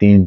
3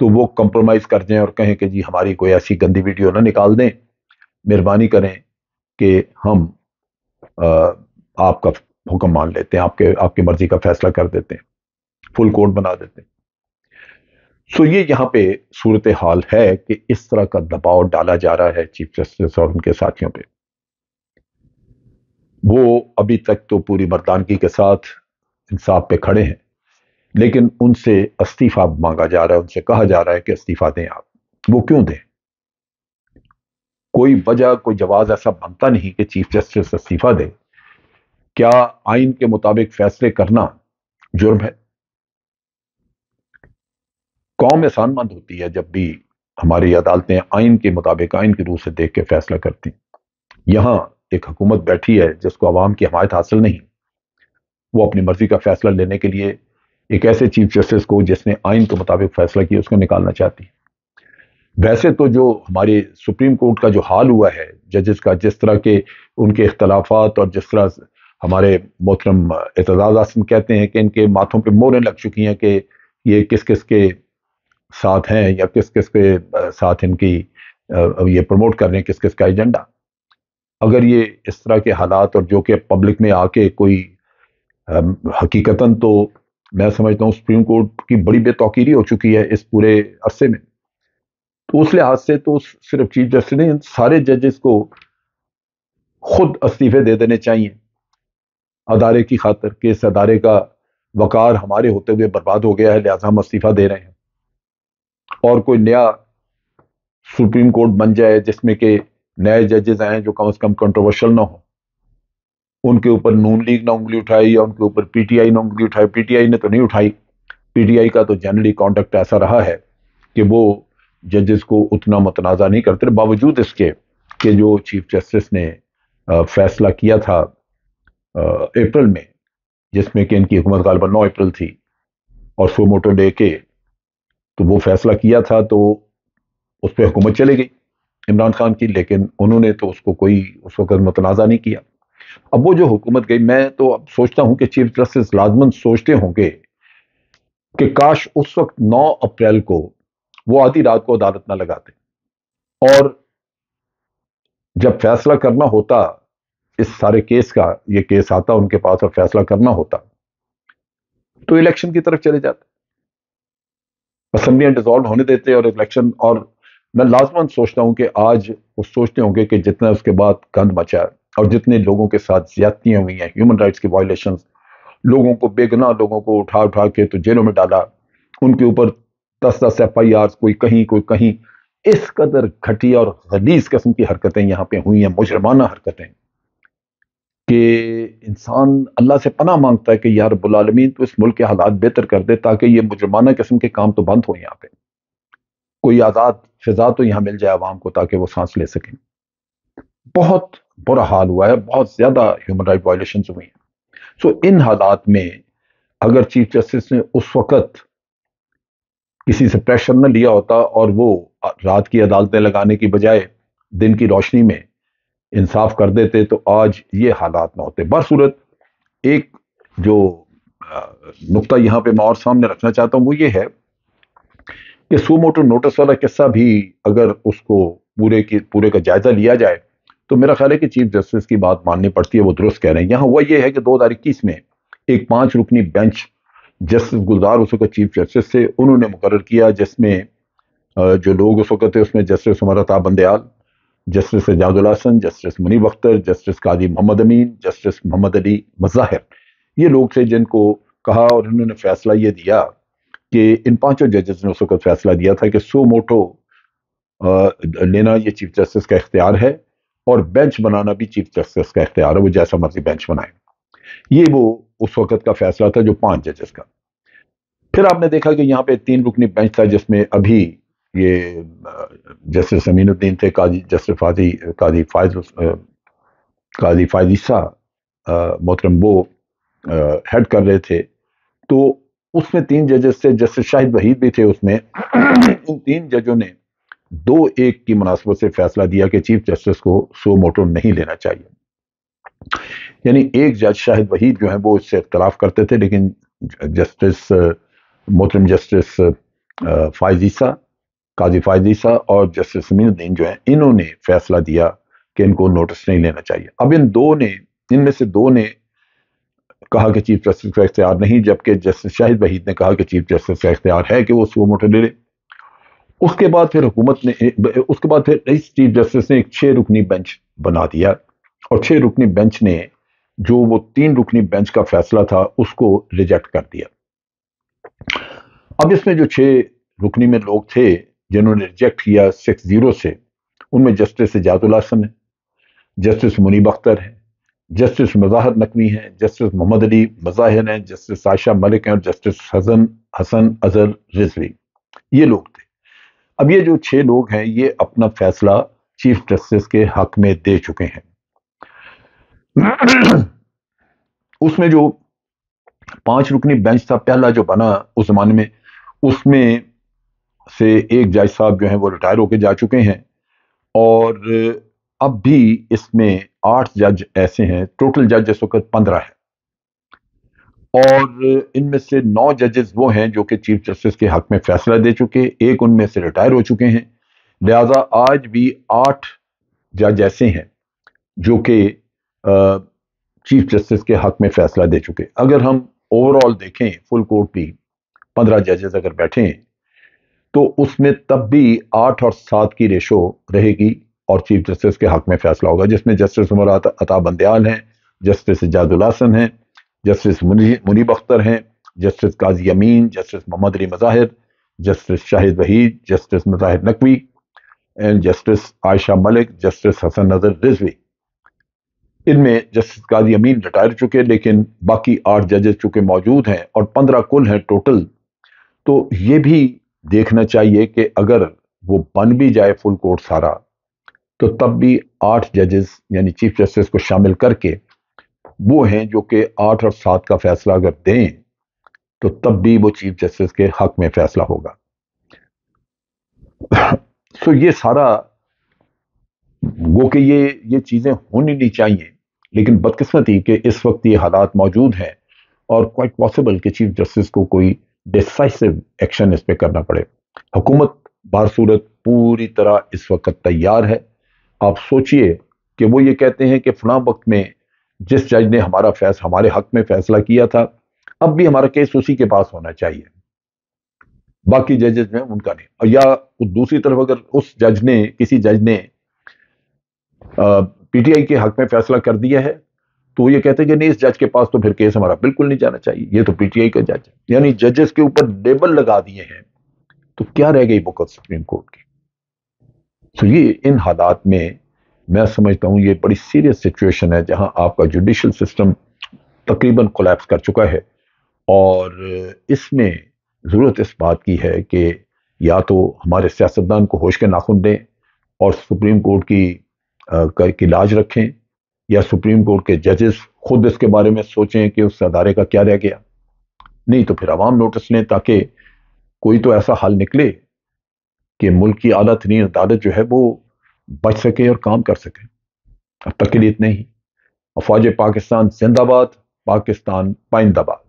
تو وہ کمپرومائز کر جائیں اور کہیں کہ جی ہماری کوئی ایسی گندی ویڈیو نہ نکال دیں، مہربانی کریں کہ ہم آپ کا حکم مان لیتے ہیں، آپ کی مرضی کا فیصلہ کر دیتے ہیں، فل کوڈ بنا دیتے ہیں۔ سو یہ یہاں پہ صورتحال ہے کہ اس طرح کا دباؤ ڈالا جا رہا ہے چیف جسٹس اور ان کے ساتھیوں پہ۔ وہ ابھی تک تو پوری مردانگی کے ساتھ انصاف پہ کھڑے ہیں، لیکن ان سے استعفیٰ مانگا جا رہا ہے، ان سے کہا جا رہا ہے کہ استعفیٰ دیں آپ۔ وہ کیوں دیں؟ کوئی وجہ، کوئی جواز ایسا بنتا نہیں کہ چیف جسٹس استعفیٰ دے۔ کیا آئین کے مطابق فیصلے کرنا جرم ہے؟ قوم احسان مند ہوتی ہے جب بھی ہماری عدالتیں آئین کے مطابق، آئین کی روح سے دیکھ کے فیصلہ کرتی ہیں۔ یہاں ایک حکومت بیٹھی ہے جس کو عوام کی حمایت حاصل نہیں، وہ اپنی مرضی کا فیصلہ لینے کے لیے ایک ایسے چیف جسٹس کو جس نے آئین کے مطابق فیصلہ کیا اس کو نکالنا چاہتی ہے۔ ویسے تو جو ہمارے سپریم کورٹ کا جو حال ہوا ہے ججز کا، جس طرح کے ان کے اختلافات، اور جس طرح ہمارے محترم اعتزاز احسن کہتے ہیں کہ ان کے ماتھوں پہ موریں لگ چکی ہیں کہ یہ کس کس کے ساتھ ہیں یا کس کس کے ساتھ ان کی یہ پروموٹ کر رہے ہیں، کس کس کا ایجنڈا۔ اگر یہ اس طرح کے حالات اور جو کہ پبلک میں آ کے کوئی حقیقتاً تو میں سمجھتا ہوں سپریم کورٹ کی بڑی بے توقیری ہو چکی ہے اس پورے عرصے میں، تو اس لحاظ سے تو صرف چیف جسٹس نے سارے ججز کو خود استعفے دے دینے چاہیے ادارے کی خاطر کہ اس ادارے کا وقار ہمارے ہوتے ہوئے برباد ہو گیا ہے، لہٰذا ہم استعفیٰ دے رہے ہیں، اور کوئی نیا سپریم کورٹ بن جائے جس میں کہ نئے ججز آئیں جو کم از کم کنٹروورشل نہ ہوں۔ ان کے اوپر نون لیگ نہ انگلی اٹھائی یا ان کے اوپر پی ٹی آئی نہ انگلی اٹھائی۔ پی ٹی آئی نے تو نہیں اٹھائی، پی ٹی آئی کا تو جنرلی کانڈکٹ ایسا رہا ہے کہ وہ ججز کو اتنا متنازع نہیں کرتے، باوجود اس کے کہ جو چیف جسٹس نے فیصلہ کیا تھا اپریل میں، جس میں کہ ان کی حکومت غالباً 9 اپریل تھی، اور سو موٹو لے کے تو وہ فیصلہ کیا تھا تو اس پہ حکومت چلے گئی عمران خان کی، لیکن انہوں نے تو اس کو کوئی اس وقت متنازع نہیں کیا۔ اب وہ جو حکومت گئی، میں تو اب سوچتا ہوں کہ چیف جسٹس لازماً سوچتے ہوں گے کہ کاش اس وقت 9 اپریل کو وہ آدھی رات کو عدالت نہ لگاتے، اور جب فیصلہ کرنا ہوتا اس سارے کیس کا، یہ کیس آتا ان کے پاس اور فیصلہ کرنا ہوتا، تو الیکشن کی طرف چلے جاتے، اسمبلیاں ڈیزالو ہونے دیتے اور الیکشن۔ اور میں لازماً سوچتا ہوں کہ آج وہ سوچتے ہوں گے کہ جتنا اس کے بعد گند مچا اور جتنے لوگوں کے ساتھ زیادتیاں ہوئی ہیں، ہیومن رائٹس کی وائلیشنز، لوگوں کو، بے گناہ لوگوں کو اٹھا اٹھا کے تو جیلوں میں ڈالا، ان کے اوپر 10 ایف آئی آر، کوئی کہیں کوئی کہیں، اس قدر گھٹیا اور غلیظ قسم کی حرکتیں یہاں پہ ہوئی ہیں، مجرمانہ حرکتیں، کہ انسان اللہ سے پناہ مانگتا ہے کہ یا رب العالمین تو اس ملک کے حالات بہتر کر دے تاکہ یہ مجرمانہ قسم کے کام تو بند ہو یہاں پہ، کوئی آزاد فضا تو یہاں مل جائے عوام کو تاکہ وہ سانس لے سکیں۔ بہت برا حال ہوا ہے، بہت زیادہ ہیومن رائٹ وائلیشنز ہوئی ہیں۔ سو ان حالات میں اگر چیف جسٹس نے اس وقت کسی سے پریشر نہ لیا ہوتا اور وہ رات کی عدالتیں لگانے کی بجائے دن کی روشنی میں انصاف کر دیتے تو آج یہ حالات نہ ہوتے۔ برصورت ایک جو نقطہ یہاں پہ میں اور سامنے رکھنا چاہتا ہوں وہ یہ ہے کہ سو موٹو نوٹس والا قصہ بھی اگر اس کو پورے کا جائزہ لیا جائے تو میرا خیال ہے کہ چیف جسٹس کی بات ماننی پڑتی ہے، وہ درست کہہ رہے ہیں۔ یہاں ہوا یہ ہے کہ 2021 میں ایک 5 رکنی بینچ جسٹس گلزار اس وقت چیف جسٹس سے انہوں نے مقرر کیا، جس میں جو لوگ اس وقت تھے اس میں جسٹس عمر عطا بندیال، جسٹس اعجاز الحسن، جسٹس منیب اختر، جسٹس قاضی محمد امین، جسٹس محمد علی مظاہر، یہ لوگ تھے جن کو کہا اور انہوں نے فیصلہ یہ دیا کہ ان 5 ججز نے اس وقت فیصلہ دیا تھا کہ سو موٹو لینا یہ چیف جسٹس کا اختیار ہے اور بینچ بنانا بھی چیف جسٹس کا اختیار ہے، وہ جیسا مرضی بینچ بنائے۔ یہ وہ اس وقت کا فیصلہ تھا جو 5 ججز کا۔ پھر آپ نے دیکھا کہ یہاں پہ 3 رکنی بینچ تھا جس میں ابھی یہ جسٹس امین الدین تھے، جسٹس قاضی فائز عیسیٰ محترم، وہ ہیڈ کر رہے تھے۔ تو اس میں 3 ججز تھے، جسٹس شاہد وحید بھی تھے اس میں۔ ان 3 ججوں نے 2-1 کی مناسبت سے فیصلہ دیا کہ چیف جسٹس کو سو موٹو نہیں لینا چاہیے۔ یعنی ایک جج شاہد وحید جو ہیں وہ اس سے اختلاف کرتے تھے، لیکن محترم جسٹس فائز عیسیٰ، قاضی فائز عیسیٰ اور جسٹس امین الدین جو ہیں، انہوں نے فیصلہ دیا کہ ان کو نوٹس نہیں لینا چاہیے۔ اب ان میں سے دو نے کہا کہ چیف جسٹس کا اختیار نہیں، جبکہ جسٹس شاہد وحید نے کہا کہ چیف جسٹس کا اختیار ہے کہ وہ سو موٹو لے لے۔ اس کے بعد پھر اس چیف جسٹس نے ایک 6 رکنی بینچ بنا دیا، اور 6 رکنی بینچ نے جو وہ 3 رکنی بینچ کا فیصلہ تھا اس کو ریجیکٹ کر دیا۔ اب اس میں جو 6 رکنی میں لوگ تھے جنہوں نے ریجیکٹ کیا 6-0 سے، ان میں جسٹس سجاد الحسن ہے، جسٹس منیب اختر ہے، جسٹس مظاہر نقوی ہیں، جسٹس محمد علی مظاہر ہیں، جسٹس عائشہ ملک ہیں، اور جسٹس حسن اظہر رضوی، یہ لوگ تھے۔ اب یہ جو 6 لوگ ہیں یہ اپنا فیصلہ چیف جسٹس کے حق میں دے چکے ہیں۔ اس میں جو 5 رکنی بینچ تھا پہلا جو بنا اس زمانے میں، اس میں سے ایک جج صاحب جو ہیں وہ ریٹائر ہو کے جا چکے ہیں، اور اب بھی اس میں 8 جج ایسے ہیں، ٹوٹل جج اس وقت 15 ہے، اور ان میں سے 9 ججز وہ ہیں جو کہ چیف جسٹس کے حق میں فیصلہ دے چکے، ایک ان میں سے ریٹائر ہو چکے ہیں، لہذا آج بھی 8 جج ایسے ہیں جو کہ چیف جسٹس کے حق میں فیصلہ دے چکے۔ اگر ہم اوور آل دیکھیں فل کورٹ بھی 15 ججز اگر بیٹھے ہیں تو اس میں تب بھی 8 اور 7 کی ریشو رہے گی، اور چیف جسٹس کے حق میں فیصلہ ہوگا، جس میں جسٹس عمر عطا بندیال ہیں، جسٹس سجاد الحسن ہیں، جسٹس منیب اختر ہیں، justice Qazi Amin, justice Muhammad Ali Mazhar, justice Shahid Waheed, justice Mazahar Naqvi, and justice Ayesha Malik, justice Hasan Azhar Rizvi. ان میں جسٹس قاضی امین ریٹائر چکے، لیکن باقی 8 ججز چکے موجود ہیں اور 15 کل ہیں ٹوٹل۔ تو یہ بھی دیکھنا چاہیے کہ اگر وہ بن بھی جائے فل کورٹ سارا، تو تب بھی 8 ججز یعنی چیف جسٹس کو شامل کر کے وہ ہیں جو کہ 8 اور 7 کا فیصلہ اگر دیں تو تب بھی وہ چیف جسٹس کے حق میں فیصلہ ہوگا۔ سو یہ سارا وہ کہ یہ چیزیں ہونی نہیں چاہیے، لیکن بدقسمتی کہ اس وقت یہ حالات موجود ہیں، اور کوائٹ پاسبل کہ چیف جسٹس کو کوئی ڈیسائسو ایکشن اس پہ کرنا پڑے۔ حکومت بہر صورت پوری طرح اس وقت تیار ہے۔ آپ سوچئے کہ وہ یہ کہتے ہیں کہ فلاں وقت میں جس جج نے ہمارے حق میں فیصلہ کیا تھا، اب بھی ہمارا کیس اسی کے پاس ہونا چاہیے، باقی ججز میں ان کا نہیں۔ اور یا دوسری طرف اگر اس کسی جج نے پی ٹی آئی کے حق میں فیصلہ کر دیا ہے تو وہ یہ کہتے ہیں کہ نہیں، اس جج کے پاس تو پھر کیس ہمارا بالکل نہیں جانا چاہیے، یہ تو پی ٹی آئی کا جج ہے۔ یعنی ججز کے اوپر لیبل لگا دیے ہیں، تو کیا رہ گئی بک آف سپریم کورٹ کی؟ تو یہ ان حالات میں سمجھتا ہوں یہ بڑی سیریس سچویشن ہے، جہاں آپ کا جوڈیشل سسٹم تقریباً کولیپس کر چکا ہے، اور اس میں ضرورت اس بات کی ہے کہ یا تو ہمارے سیاستدان کو ہوش کے ناخن دیں اور سپریم کورٹ کی لاج رکھیں، یا سپریم کورٹ کے ججز خود اس کے بارے میں سوچیں کہ اس ادارے کا کیا رہ گیا، نہیں تو پھر عوام نوٹس لیں تاکہ کوئی تو ایسا حل نکلے کہ ملک کی اعلیٰ ترین عدالت جو ہے وہ بچ سکے اور کام کر سکے۔ اب تک کے لیے اتنے ہی۔ افواج پاکستان زندہ باد، پاکستان پائندہ باد۔